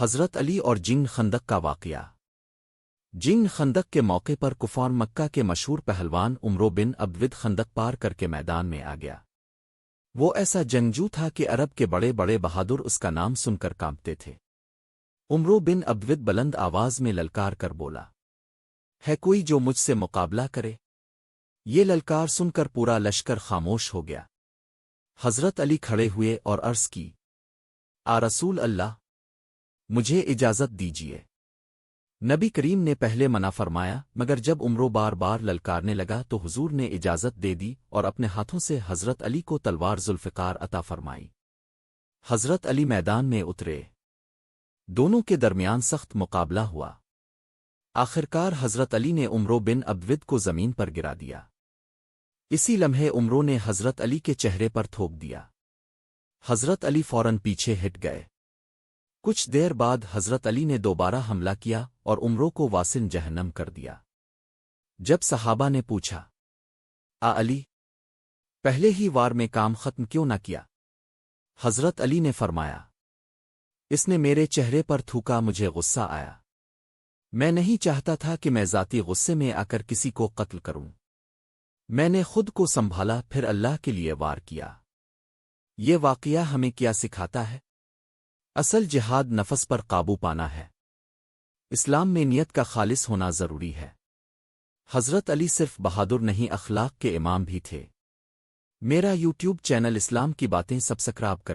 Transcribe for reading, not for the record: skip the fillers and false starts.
حضرت علی اور جنگ خندق کا واقعہ۔ جنگ خندق کے موقع پر کفار مکہ کے مشہور پہلوان عمرو بن عبد خندق پار کر کے میدان میں آ گیا۔ وہ ایسا جنگجو تھا کہ عرب کے بڑے بڑے بہادر اس کا نام سن کر کانپتے تھے۔ عمرو بن عبد بلند آواز میں للکار کر بولا، ہے کوئی جو مجھ سے مقابلہ کرے؟ یہ للکار سن کر پورا لشکر خاموش ہو گیا۔ حضرت علی کھڑے ہوئے اور عرض کی، آ رسول اللہ، مجھے اجازت دیجیے۔ نبی کریم نے پہلے منع فرمایا، مگر جب عمرو بار بار للکارنے لگا تو حضور نے اجازت دے دی اور اپنے ہاتھوں سے حضرت علی کو تلوار ذوالفقار عطا فرمائی۔ حضرت علی میدان میں اترے، دونوں کے درمیان سخت مقابلہ ہوا۔ آخرکار حضرت علی نے عمرو بن عبد کو زمین پر گرا دیا۔ اسی لمحے عمرو نے حضرت علی کے چہرے پر تھوک دیا۔ حضرت علی فوراً پیچھے ہٹ گئے۔ کچھ دیر بعد حضرت علی نے دوبارہ حملہ کیا اور عمرو کو واصل جہنم کر دیا۔ جب صحابہ نے پوچھا، آ علی، پہلے ہی وار میں کام ختم کیوں نہ کیا؟ حضرت علی نے فرمایا، اس نے میرے چہرے پر تھوکا، مجھے غصہ آیا۔ میں نہیں چاہتا تھا کہ میں ذاتی غصے میں آ کر کسی کو قتل کروں۔ میں نے خود کو سنبھالا، پھر اللہ کے لیے وار کیا۔ یہ واقعہ ہمیں کیا سکھاتا ہے؟ اصل جہاد نفس پر قابو پانا ہے۔ اسلام میں نیت کا خالص ہونا ضروری ہے۔ حضرت علی صرف بہادر نہیں، اخلاق کے امام بھی تھے۔ میرا یوٹیوب چینل اسلام کی باتیں سبسکرائب کریں۔